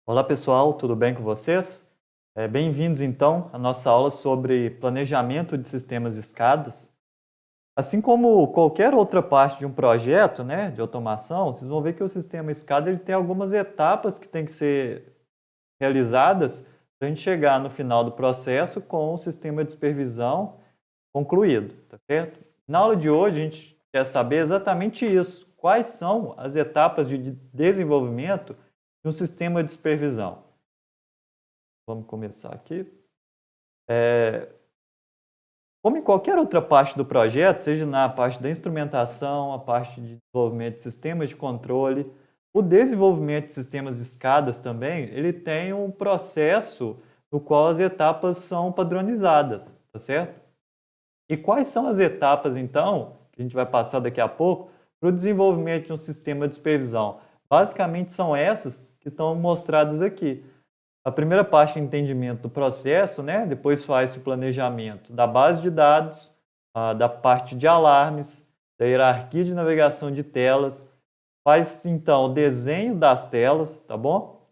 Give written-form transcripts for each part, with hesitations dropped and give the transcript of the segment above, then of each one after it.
Olá pessoal, tudo bem com vocês? Bem-vindos então à nossa aula sobre planejamento de sistemas escadas. Assim como qualquer outra parte de um projeto, né, de automação, vocês vão ver que o sistema escada ele tem algumas etapas que têm que ser realizadas para a gente chegar no final do processo com o sistema de supervisão concluído, tá certo? Na aula de hoje a gente quer saber exatamente isso. Quais são as etapas de desenvolvimento de um sistema de supervisão? Vamos começar aqui. Como em qualquer outra parte do projeto, seja na parte da instrumentação, a parte de desenvolvimento de sistemas de controle, o desenvolvimento de sistemas de escadas também, ele tem um processo no qual as etapas são padronizadas, tá certo? E quais são as etapas, então, que a gente vai passar daqui a pouco, para o desenvolvimento de um sistema de supervisão? Basicamente são essas que estão mostradas aqui. A primeira parte é o entendimento do processo, né? Depois faz-se o planejamento da base de dados, da parte de alarmes, da hierarquia de navegação de telas, faz então o desenho das telas, tá bom?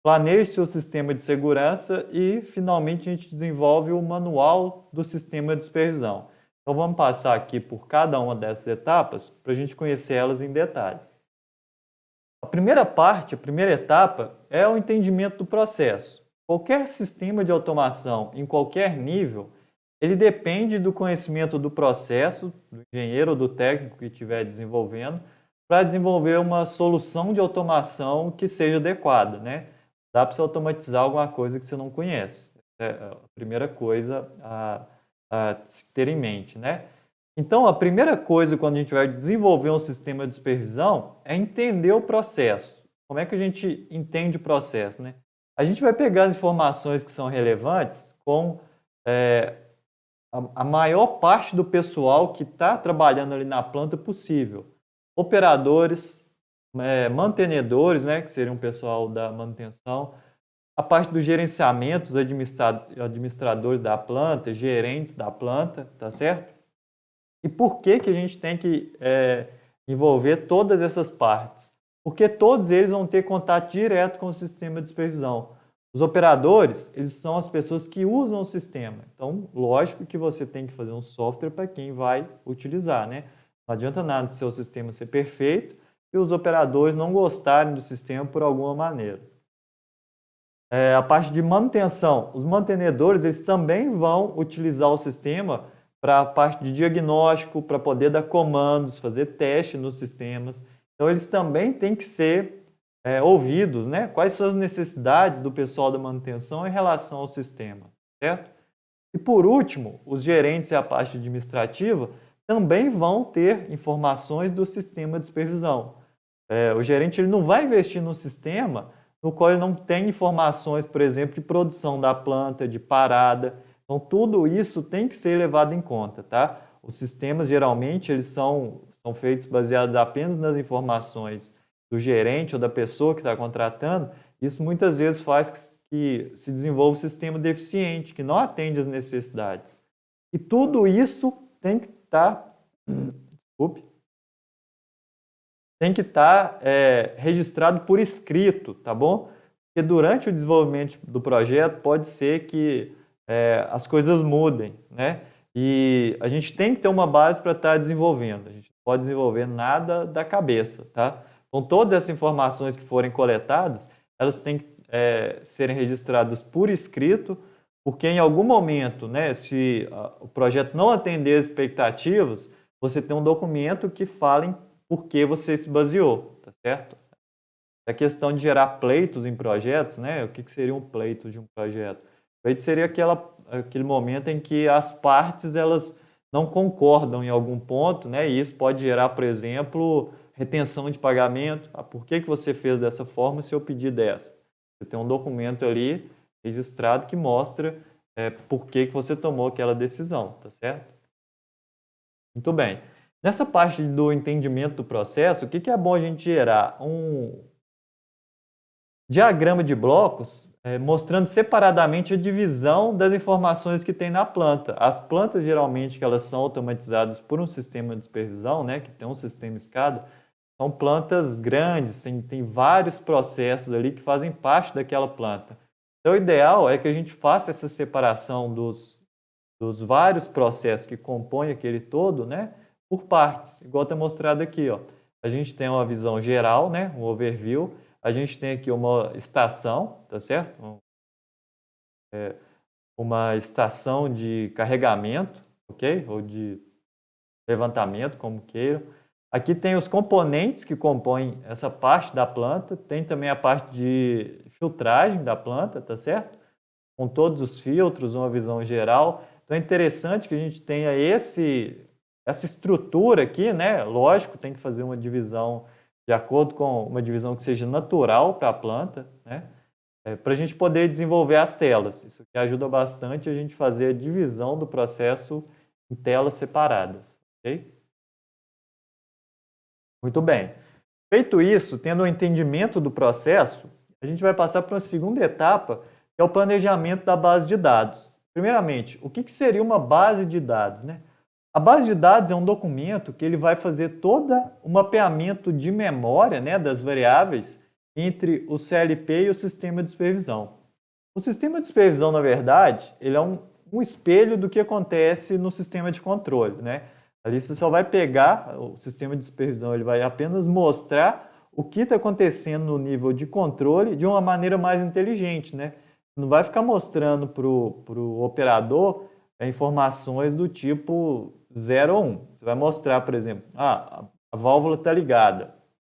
Planeja o sistema de segurança e, finalmente, a gente desenvolve o manual do sistema de supervisão. Então, vamos passar aqui por cada uma dessas etapas para a gente conhecer elas em detalhes. A primeira parte, a primeira etapa, é o entendimento do processo. Qualquer sistema de automação, em qualquer nível, ele depende do conhecimento do processo, do engenheiro ou do técnico que estiver desenvolvendo, para desenvolver uma solução de automação que seja adequada, né? Dá para você automatizar alguma coisa que você não conhece. É a primeira coisa a se ter em mente, né? Então, a primeira coisa quando a gente vai desenvolver um sistema de supervisão é entender o processo. Como é que a gente entende o processo, né? A gente vai pegar as informações que são relevantes com a maior parte do pessoal que está trabalhando ali na planta possível. Operadores, mantenedores, né, que seriam o pessoal da manutenção, a parte do gerenciamento, os administradores da planta, gerentes da planta, tá certo? E por que a gente tem que envolver todas essas partes? Porque todos eles vão ter contato direto com o sistema de supervisão. Os operadores, eles são as pessoas que usam o sistema. Então, lógico que você tem que fazer um software para quem vai utilizar, né? Não adianta nada do seu sistema ser perfeito e os operadores não gostarem do sistema por alguma maneira. A parte de manutenção, os mantenedores, eles também vão utilizar o sistema para a parte de diagnóstico, para poder dar comandos, fazer teste nos sistemas. Então, eles também têm que ser ouvidos, né? Quais são as necessidades do pessoal da manutenção em relação ao sistema, certo? E por último, os gerentes e a parte administrativa também vão ter informações do sistema de supervisão. O gerente ele não vai investir no sistema no qual ele não tem informações, por exemplo, de produção da planta, de parada. Então, tudo isso tem que ser levado em conta, tá? Os sistemas, geralmente, eles são feitos baseados apenas nas informações do gerente ou da pessoa que está contratando. Isso muitas vezes faz que se desenvolva um sistema deficiente, que não atende às necessidades. E tudo isso tem que estar... tem que estar registrado por escrito, tá bom? Porque durante o desenvolvimento do projeto pode ser que as coisas mudem, né? E a gente tem que ter uma base para estar desenvolvendo. A gente não pode desenvolver nada da cabeça, tá? Então, todas essas informações que forem coletadas, elas têm que serem registradas por escrito, porque em algum momento, né, se o projeto não atender as expectativas, você tem um documento que fale por que você se baseou, tá certo? A questão de gerar pleitos em projetos, né? O que seria um pleito de um projeto? Pleito seria aquele momento em que as partes elas não concordam em algum ponto, né? E isso pode gerar, por exemplo, retenção de pagamento. Por que você fez dessa forma se eu pedir dessa? Você tem um documento ali registrado que mostra por que você tomou aquela decisão, tá certo? Muito bem. Nessa parte do entendimento do processo, o que é bom a gente gerar? Um diagrama de blocos mostrando separadamente a divisão das informações que tem na planta. As plantas, geralmente, que elas são automatizadas por um sistema de supervisão, né, que tem um sistema SCADA, são plantas grandes, tem vários processos ali que fazem parte daquela planta. Então, o ideal é que a gente faça essa separação dos vários processos que compõem aquele todo, né, por partes, igual está mostrado aqui, ó. A gente tem uma visão geral, né, um overview, a gente tem aqui uma estação, tá certo? Uma estação de carregamento, ok? Ou de levantamento, como queiram. Aqui tem os componentes que compõem essa parte da planta, tem também a parte de filtragem da planta, tá certo? Com todos os filtros, uma visão geral. Então é interessante que a gente tenha essa estrutura aqui, né? Lógico, tem que fazer uma divisão de acordo com uma divisão que seja natural para a planta, né? Para a gente poder desenvolver as telas. Isso que ajuda bastante a gente fazer a divisão do processo em telas separadas, ok? Muito bem. Feito isso, tendo um entendimento do processo, a gente vai passar para uma segunda etapa, que é o planejamento da base de dados. Primeiramente, o que seria uma base de dados, né? A base de dados é um documento que ele vai fazer todo o mapeamento de memória, né, das variáveis entre o CLP e o sistema de supervisão. O sistema de supervisão, na verdade, ele é um espelho do que acontece no sistema de controle, né? Ali você só vai pegar, o sistema de supervisão ele vai apenas mostrar o que está acontecendo no nível de controle de uma maneira mais inteligente, né? Não vai ficar mostrando para o operador informações do tipo 0 ou 1. Você vai mostrar, por exemplo, a válvula está ligada,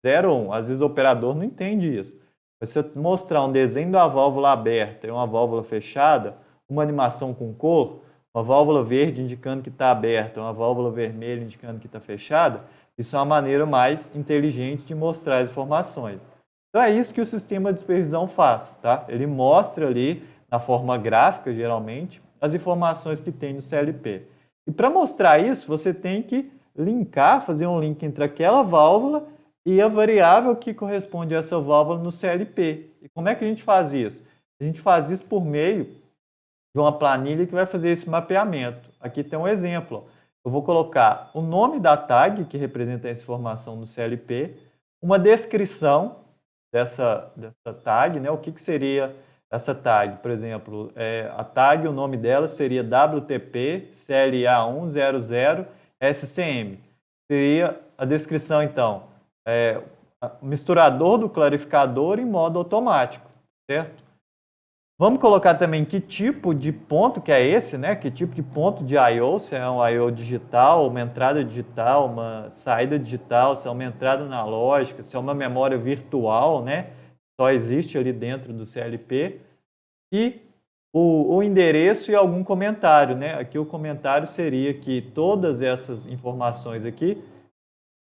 0 ou 1. Às vezes o operador não entende isso. Você mostrar um desenho da válvula aberta e uma válvula fechada, uma animação com cor, uma válvula verde indicando que está aberta, uma válvula vermelha indicando que está fechada, isso é uma maneira mais inteligente de mostrar as informações. Então é isso que o sistema de supervisão faz, tá? Ele mostra ali, na forma gráfica, geralmente, as informações que tem no CLP. E para mostrar isso, você tem que linkar, fazer um link entre aquela válvula e a variável que corresponde a essa válvula no CLP. E como é que a gente faz isso? A gente faz isso por meio de uma planilha que vai fazer esse mapeamento. Aqui tem um exemplo. Eu vou colocar o nome da tag, que representa essa informação no CLP, uma descrição dessa tag, né? O que seria essa tag? Por exemplo, a tag, o nome dela seria WTP CLA100 SCM. Seria a descrição, então, misturador do clarificador em modo automático, certo? Vamos colocar também que tipo de ponto que é esse, né? Que tipo de ponto de I/O, se é um I/O digital, uma entrada digital, uma saída digital, se é uma entrada analógica, se é uma memória virtual, né? Só existe ali dentro do CLP. E o endereço e algum comentário, né? Aqui o comentário seria que todas essas informações aqui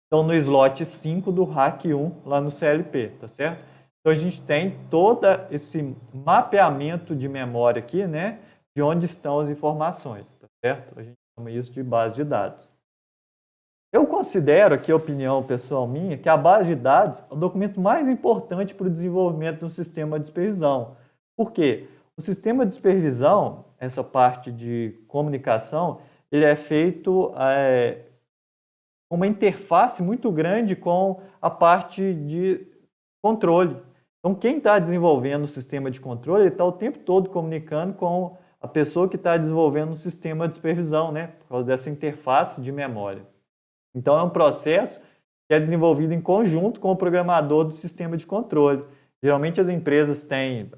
estão no slot 5 do RAC 1 lá no CLP, tá certo? Então, a gente tem todo esse mapeamento de memória aqui, né, de onde estão as informações, tá certo? A gente chama isso de base de dados. Eu considero, aqui a opinião pessoal minha, que a base de dados é o documento mais importante para o desenvolvimento de um sistema de supervisão. Por quê? O sistema de supervisão, essa parte de comunicação, ele é feito com uma interface muito grande com a parte de controle. Então, quem está desenvolvendo o sistema de controle está o tempo todo comunicando com a pessoa que está desenvolvendo o sistema de supervisão, né? Por causa dessa interface de memória. Então, é um processo que é desenvolvido em conjunto com o programador do sistema de controle. Geralmente, as empresas têm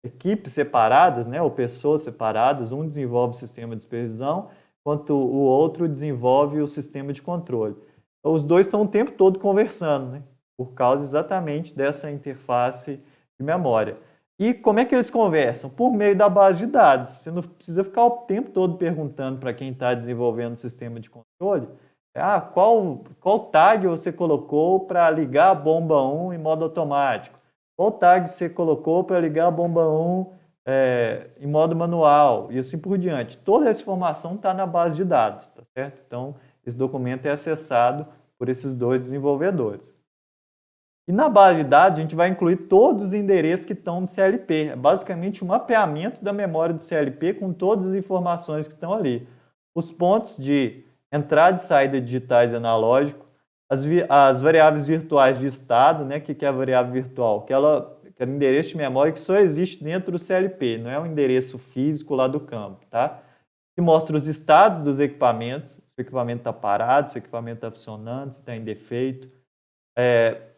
equipes separadas, né? Ou pessoas separadas. Um desenvolve o sistema de supervisão, enquanto o outro desenvolve o sistema de controle. Então, os dois estão o tempo todo conversando, né? Por causa exatamente dessa interface de memória. E como é que eles conversam? Por meio da base de dados. Você não precisa ficar o tempo todo perguntando para quem está desenvolvendo o sistema de controle qual tag você colocou para ligar a bomba 1 em modo automático? Qual tag você colocou para ligar a bomba 1 em modo manual? E assim por diante. Toda essa informação está na base de dados, tá certo? Então, esse documento é acessado por esses dois desenvolvedores. E na base de dados, a gente vai incluir todos os endereços que estão no CLP. É basicamente um mapeamento da memória do CLP com todas as informações que estão ali. Os pontos de entrada e saída digitais e analógico, As variáveis virtuais de estado, né? O que é a variável virtual? Que ela é um endereço de memória que só existe dentro do CLP, não é um endereço físico lá do campo, tá? Que mostra os estados dos equipamentos, se o equipamento está parado, se o equipamento está funcionando, se está em defeito.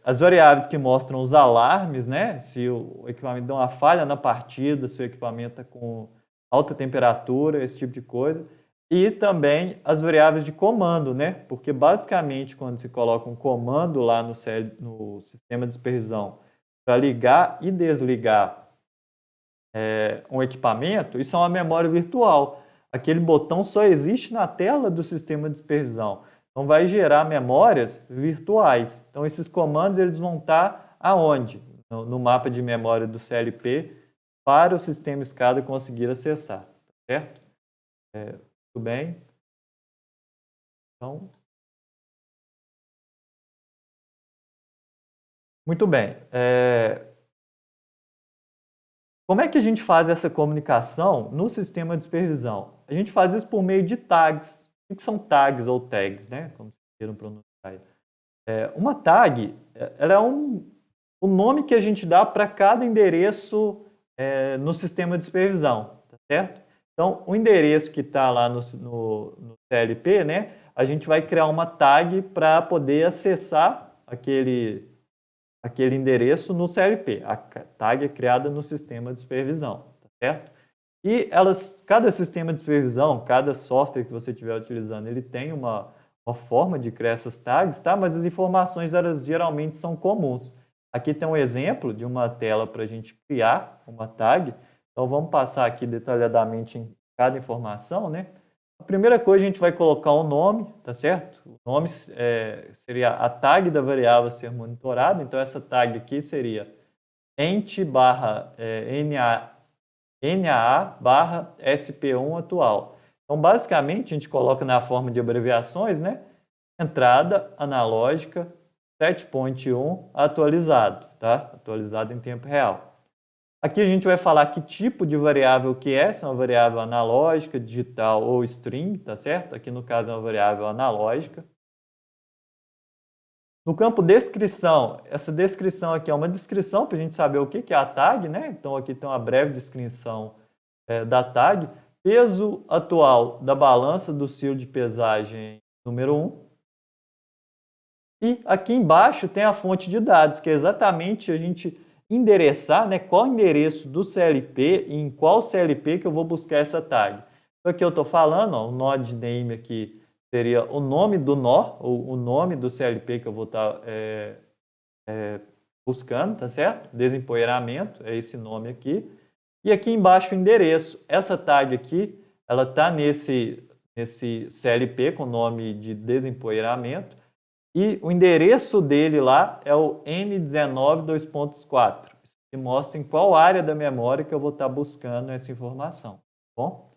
As variáveis que mostram os alarmes, né? Se o equipamento dá uma falha na partida, se o equipamento está com alta temperatura, esse tipo de coisa. E também as variáveis de comando, né? Porque basicamente quando se coloca um comando lá no sistema de supervisão para ligar e desligar um equipamento, isso é uma memória virtual. Aquele botão só existe na tela do sistema de supervisão. Então vai gerar memórias virtuais. Então esses comandos eles vão estar aonde? No mapa de memória do CLP para o sistema SCADA conseguir acessar, certo? Tudo bem? Então, muito bem. Como é que a gente faz essa comunicação no sistema de supervisão? A gente faz isso por meio de tags. O que são tags ou tags, né? Como vocês queiram pronunciar. Uma tag, ela é o nome que a gente dá para cada endereço no sistema de supervisão, tá certo? Então, o endereço que está lá no CLP, né? A gente vai criar uma tag para poder acessar aquele endereço no CLP. A tag é criada no sistema de supervisão, tá certo? E cada sistema de supervisão, cada software que você estiver utilizando, ele tem uma forma de criar essas tags, tá? Mas as informações, elas geralmente são comuns. Aqui tem um exemplo de uma tela para a gente criar uma tag. Então, vamos passar aqui detalhadamente em cada informação, né? A primeira coisa, a gente vai colocar o nome, tá certo? O nome seria a tag da variável a ser monitorada. Então, essa tag aqui seria NAA/SP1 atual. Então, basicamente, a gente coloca na forma de abreviações, né? Entrada analógica, setpoint 1 atualizado, tá? Atualizado em tempo real. Aqui a gente vai falar que tipo de variável que é, se é uma variável analógica, digital ou string, tá certo? Aqui no caso é uma variável analógica. No campo descrição, essa descrição aqui é uma descrição para a gente saber o que é a tag, né? Então aqui tem uma breve descrição da tag. Peso atual da balança do silo de pesagem número 1. E aqui embaixo tem a fonte de dados, que é exatamente a gente endereçar, né, qual endereço do CLP e em qual CLP que eu vou buscar essa tag. Então aqui eu estou falando, ó, o node name aqui seria o nome do nó, ou o nome do CLP que eu vou estar buscando, tá certo? Desempoeiramento, é esse nome aqui. E aqui embaixo o endereço. Essa tag aqui, ela está nesse CLP com o nome de desempoeiramento. E o endereço dele lá é o N19 que mostra em qual área da memória que eu vou estar buscando essa informação. Tá bom?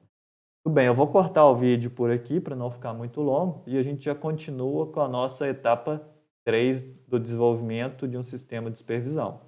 Tudo bem, eu vou cortar o vídeo por aqui para não ficar muito longo e a gente já continua com a nossa etapa 3 do desenvolvimento de um sistema de supervisão.